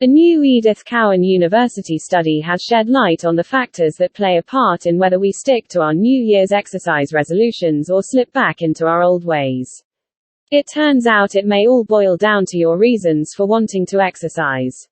A new Edith Cowan University study has shed light on the factors that play a part in whether we stick to our New Year's exercise resolutions or slip back into our old ways. It turns out it may all boil down to your reasons for wanting to exercise.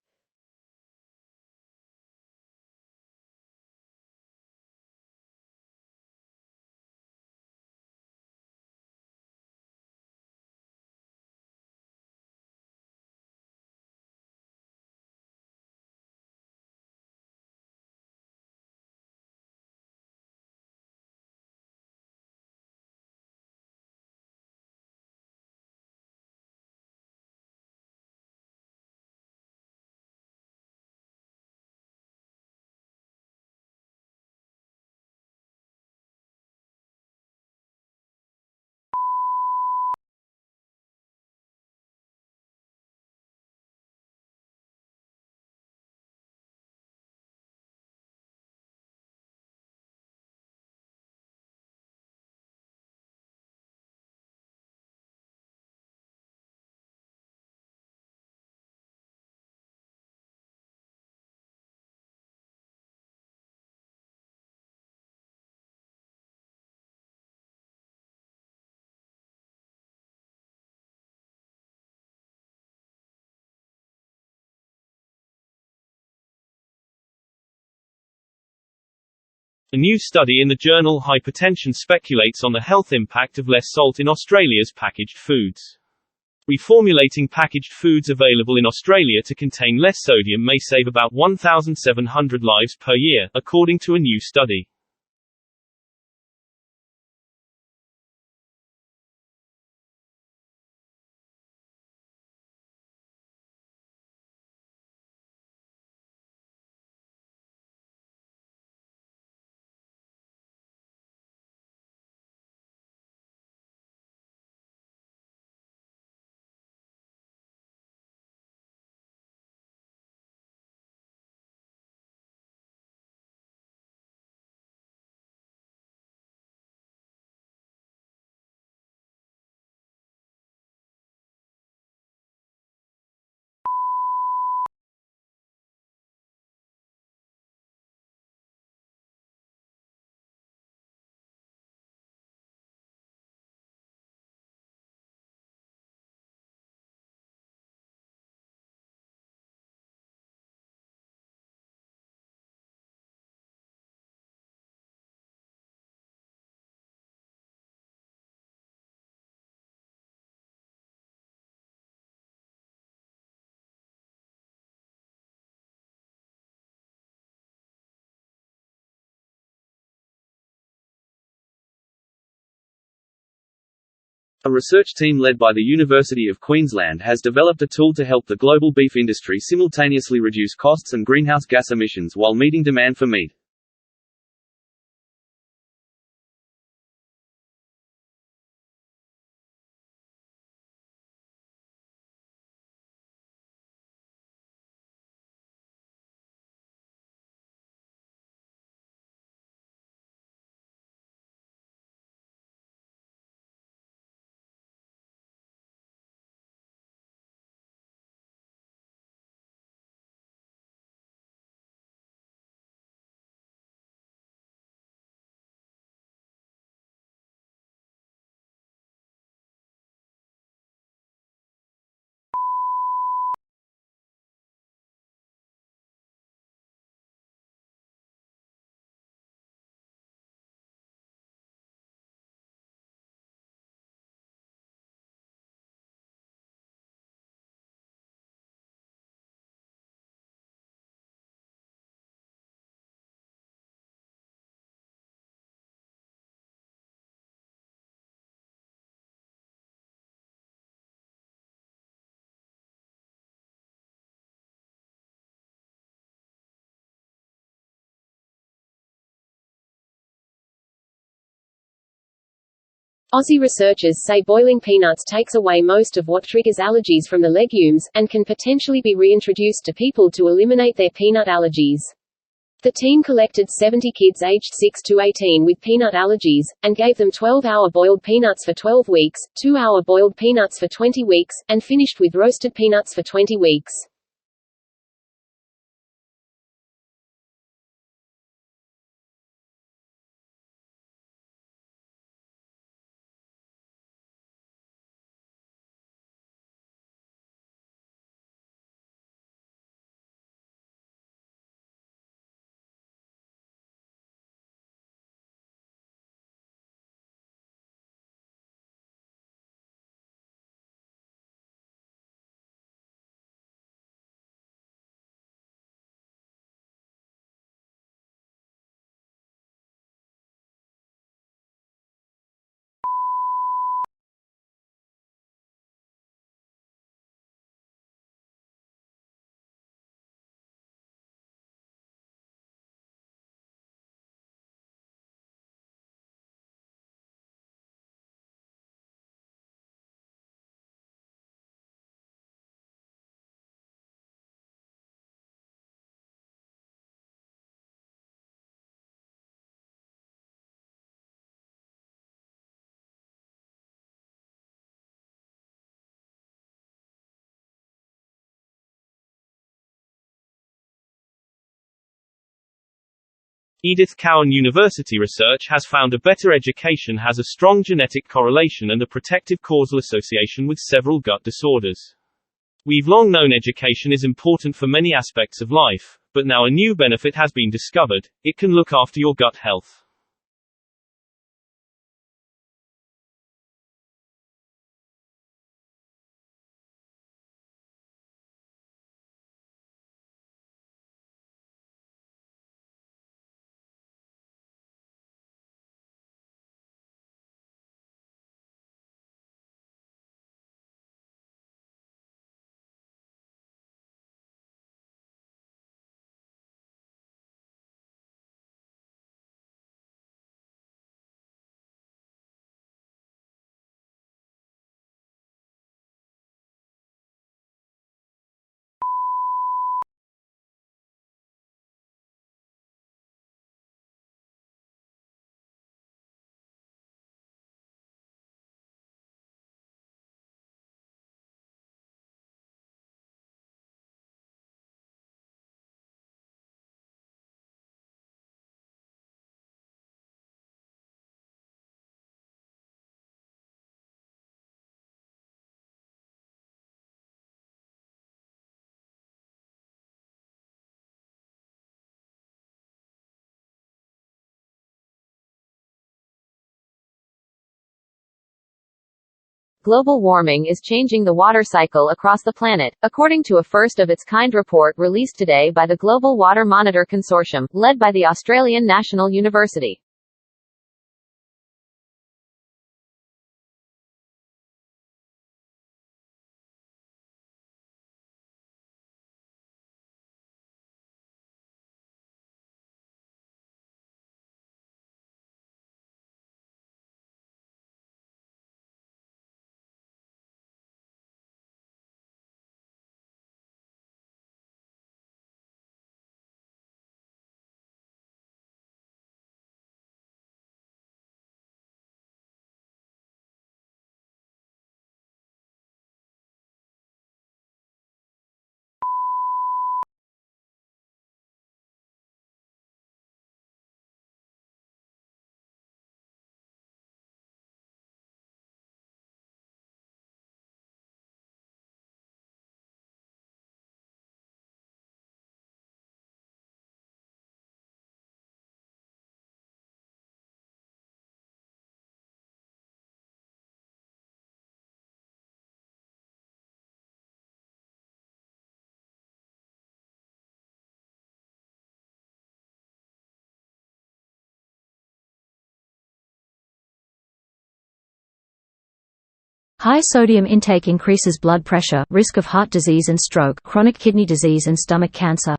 A new study in the journal Hypertension speculates on the health impact of less salt in Australia's packaged foods. Reformulating packaged foods available in Australia to contain less sodium may save about 1,700 lives per year, according to a new study. A research team led by the University of Queensland has developed a tool to help the global beef industry simultaneously reduce costs and greenhouse gas emissions while meeting demand for meat. Aussie researchers say boiling peanuts takes away most of what triggers allergies from the legumes, and can potentially be reintroduced to people to eliminate their peanut allergies. The team collected 70 kids aged 6 to 18 with peanut allergies, and gave them 12-hour boiled peanuts for 12 weeks, 2-hour boiled peanuts for 20 weeks, and finished with roasted peanuts for 20 weeks. Edith Cowan University research has found a better education has a strong genetic correlation and a protective causal association with several gut disorders. We've long known education is important for many aspects of life, but now a new benefit has been discovered: it can look after your gut health. Global warming is changing the water cycle across the planet, according to a first-of-its-kind report released today by the Global Water Monitor Consortium, led by the Australian National University. High sodium intake increases blood pressure, risk of heart disease and stroke, chronic kidney disease and stomach cancer.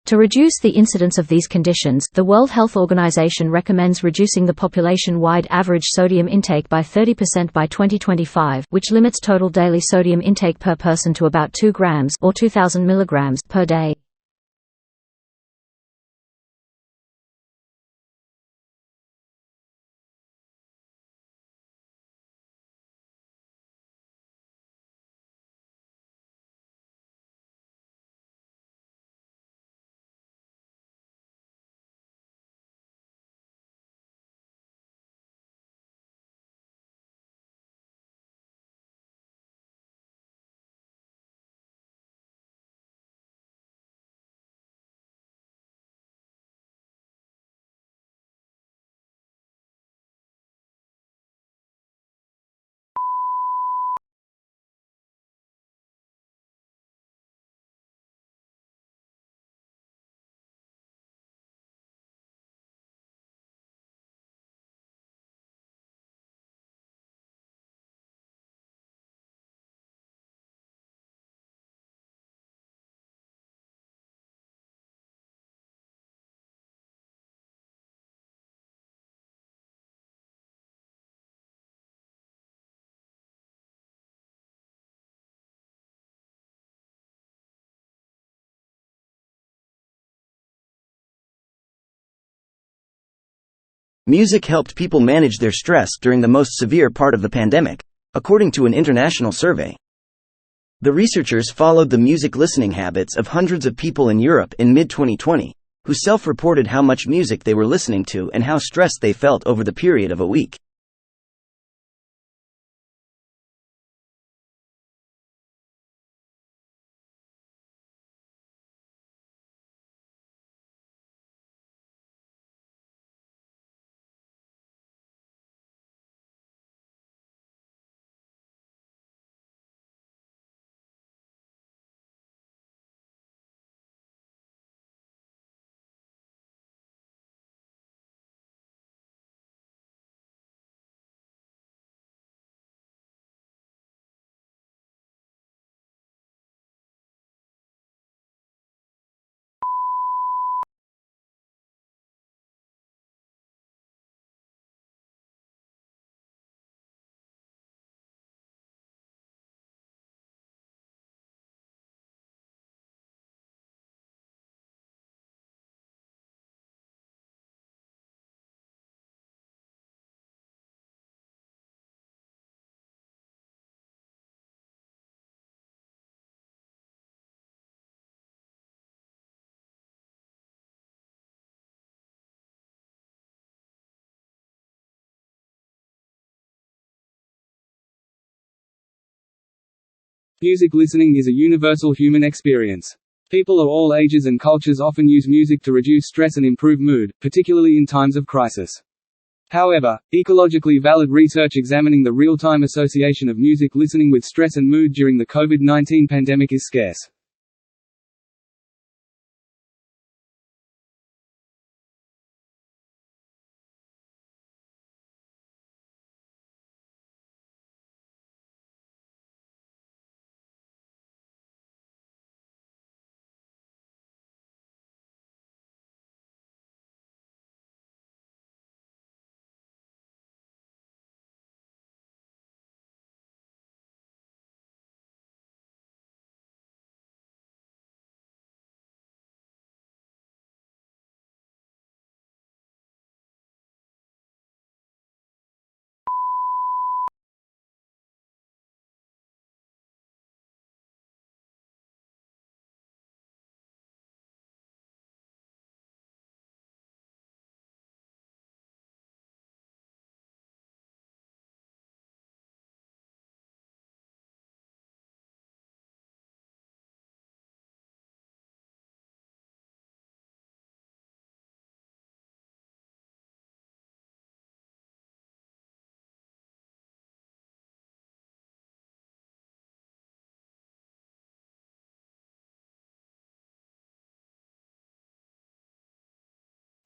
To reduce the incidence of these conditions, the World Health Organization recommends reducing the population-wide average sodium intake by 30% by 2025, which limits total daily sodium intake per person to about 2 grams or 2,000 milligrams per day. Music helped people manage their stress during the most severe part of the pandemic, according to an international survey. The researchers followed the music listening habits of hundreds of people in Europe in mid-2020, who self-reported how much music they were listening to and how stressed they felt over the period of a week. Music listening is a universal human experience. People of all ages and cultures often use music to reduce stress and improve mood, particularly in times of crisis. However, ecologically valid research examining the real-time association of music listening with stress and mood during the COVID-19 pandemic is scarce.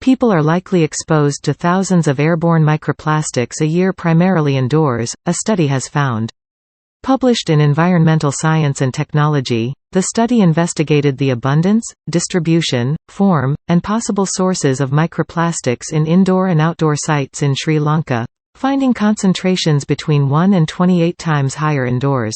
People are likely exposed to thousands of airborne microplastics a year primarily indoors, a study has found. Published in Environmental Science and Technology, the study investigated the abundance, distribution, form, and possible sources of microplastics in indoor and outdoor sites in Sri Lanka, finding concentrations between 1 and 28 times higher indoors.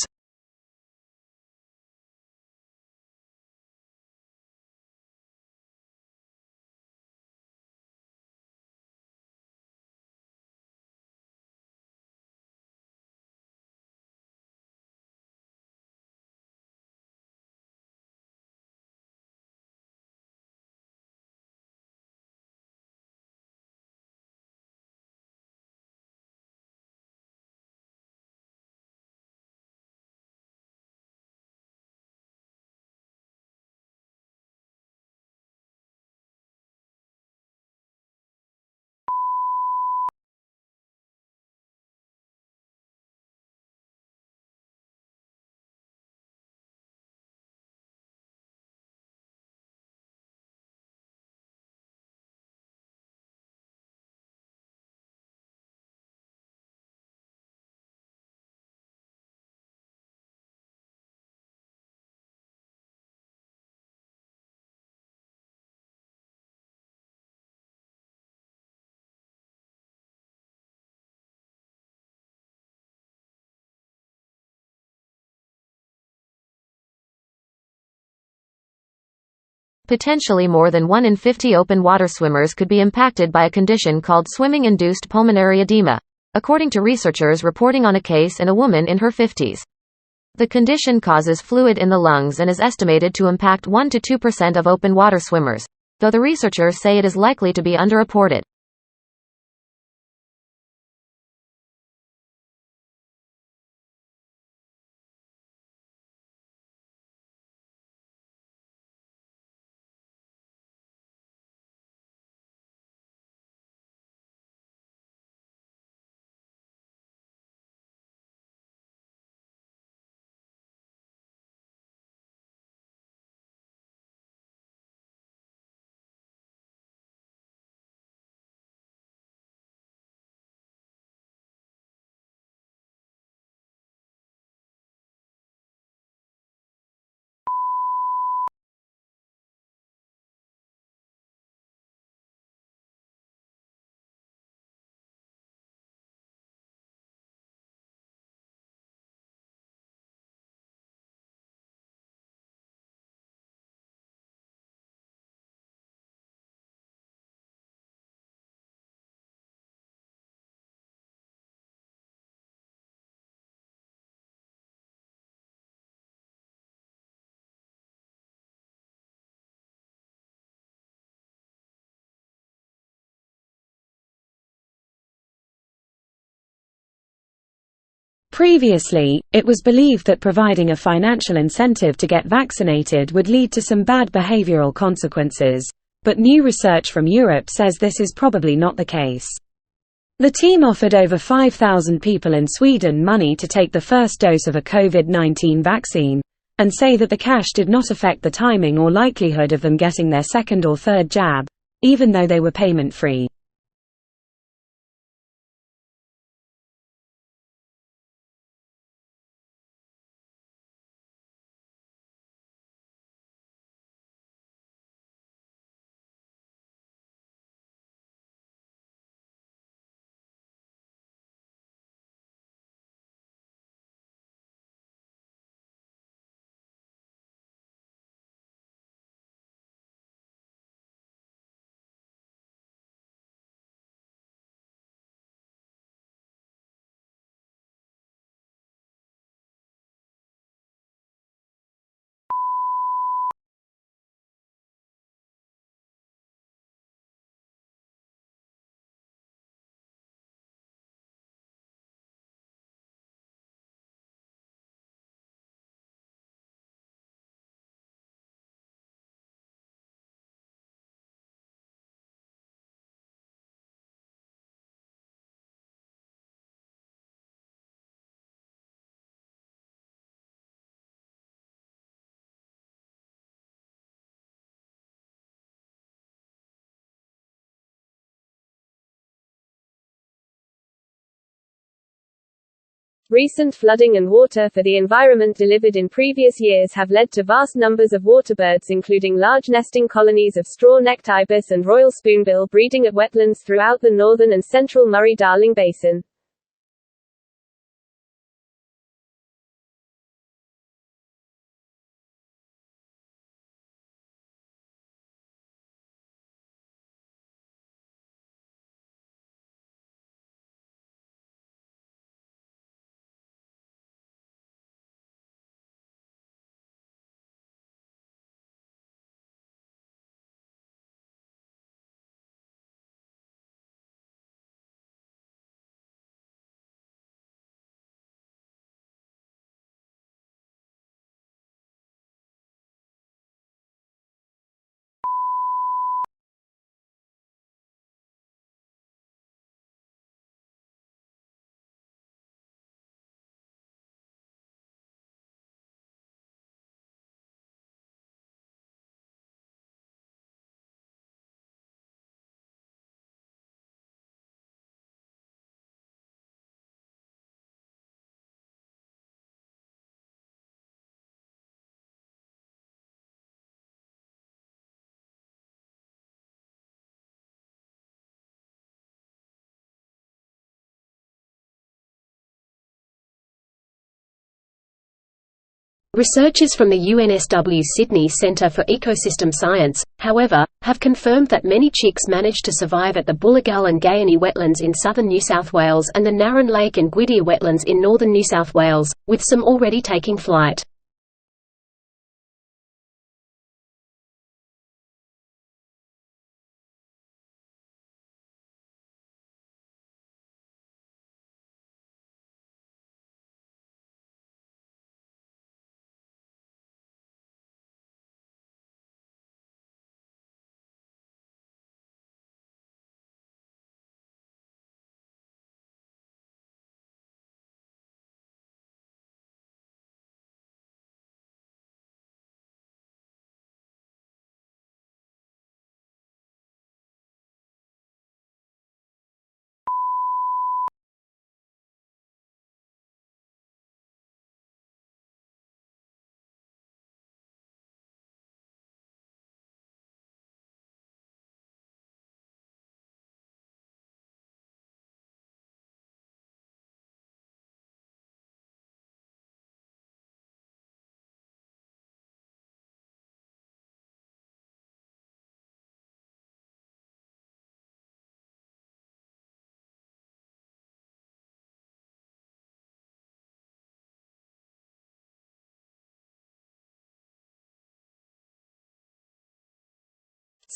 Potentially more than 1 in 50 open water swimmers could be impacted by a condition called swimming-induced pulmonary edema, according to researchers reporting on a case in a woman in her 50s. The condition causes fluid in the lungs and is estimated to impact 1 to 2% of open water swimmers. though the researchers say it is likely to be underreported. Previously, it was believed that providing a financial incentive to get vaccinated would lead to some bad behavioral consequences, but new research from Europe says this is probably not the case. The team offered over 5,000 people in Sweden money to take the first dose of a COVID-19 vaccine, and say that the cash did not affect the timing or likelihood of them getting their second or third jab, even though they were payment-free. Recent flooding and water for the environment delivered in previous years have led to vast numbers of waterbirds, including large nesting colonies of straw-necked ibis and royal spoonbill, breeding at wetlands throughout the northern and central Murray-Darling Basin. Researchers from the UNSW Sydney Centre for Ecosystem Science, however, have confirmed that many chicks manage to survive at the Bullagal and Gayany wetlands in southern New South Wales and the Narran Lake and Gwydir wetlands in northern New South Wales, with some already taking flight.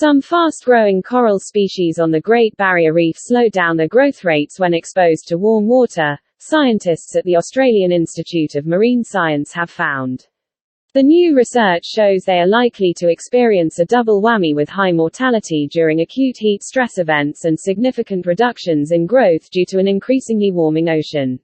Some fast-growing coral species on the Great Barrier Reef slow down their growth rates when exposed to warm water, scientists at the Australian Institute of Marine Science have found. The new research shows they are likely to experience a double whammy with high mortality during acute heat stress events and significant reductions in growth due to an increasingly warming ocean.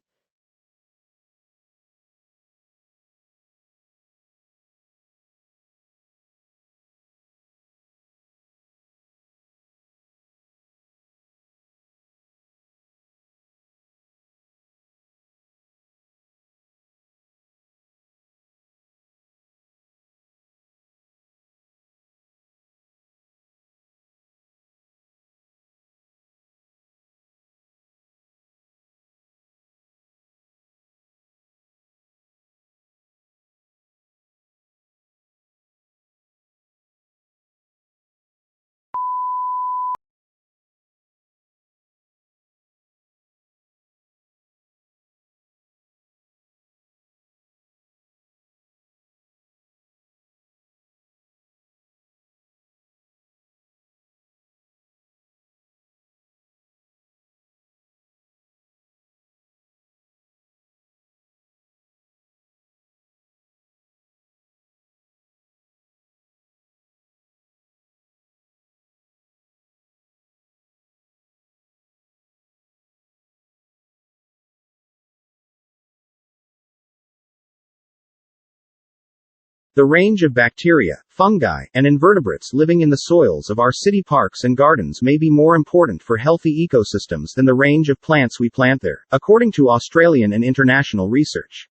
The range of bacteria, fungi, and invertebrates living in the soils of our city parks and gardens may be more important for healthy ecosystems than the range of plants we plant there, according to Australian and international research.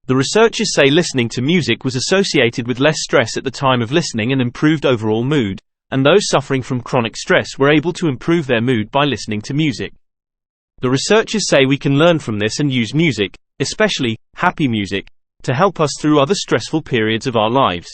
The researchers say listening to music was associated with less stress at the time of listening and improved overall mood, and those suffering from chronic stress were able to improve their mood by listening to music. The researchers say we can learn from this and use music, especially happy music, to help us through other stressful periods of our lives.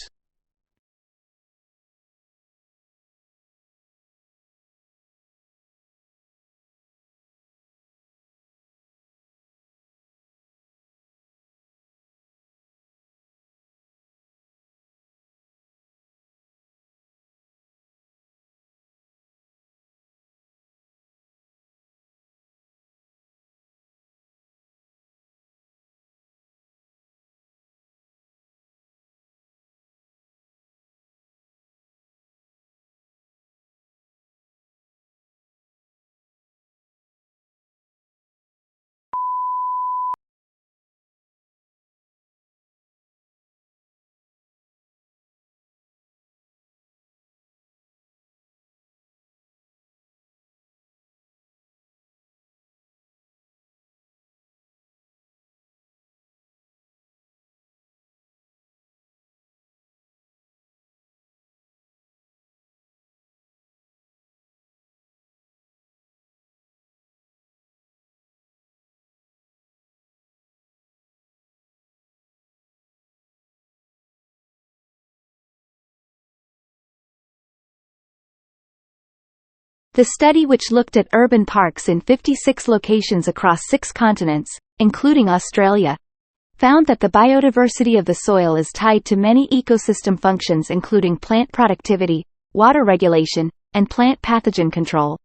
The study, which looked at urban parks in 56 locations across 6 continents, including Australia, found that the biodiversity of the soil is tied to many ecosystem functions including plant productivity, water regulation, and plant pathogen control.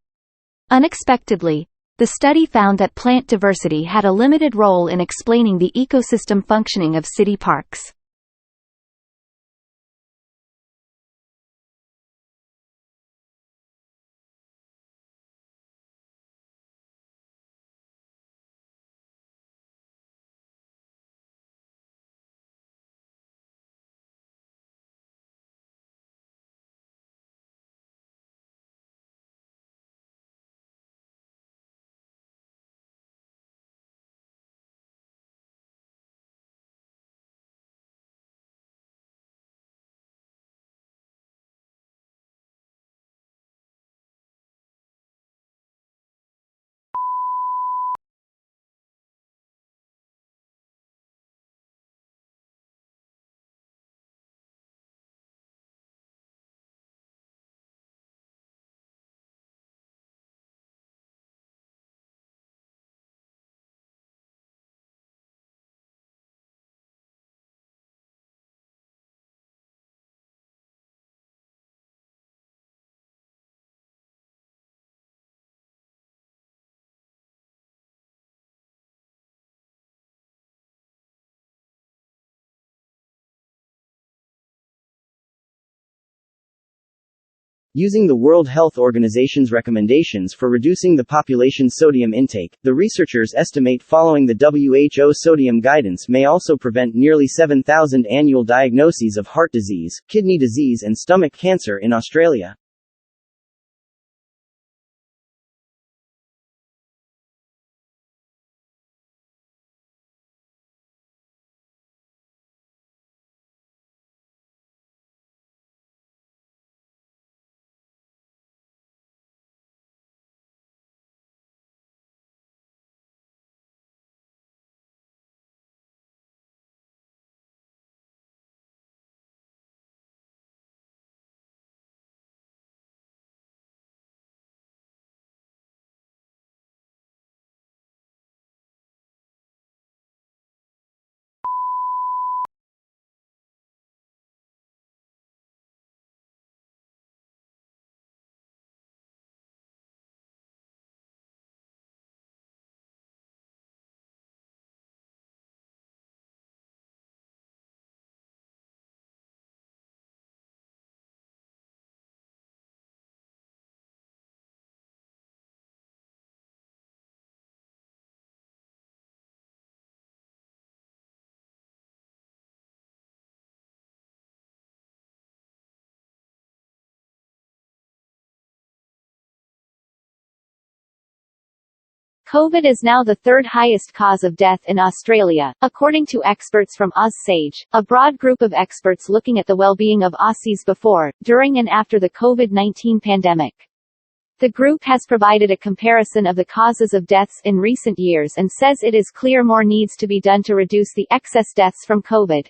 Unexpectedly, the study found that plant diversity had a limited role in explaining the ecosystem functioning of city parks. Using the World Health Organization's recommendations for reducing the population's sodium intake, the researchers estimate following the WHO sodium guidance may also prevent nearly 7,000 annual diagnoses of heart disease, kidney disease and stomach cancer in Australia. COVID is now the third highest cause of death in Australia, according to experts from AusSage, a broad group of experts looking at the well-being of Aussies before, during and after the COVID-19 pandemic. The group has provided a comparison of the causes of deaths in recent years and says it is clear more needs to be done to reduce the excess deaths from COVID.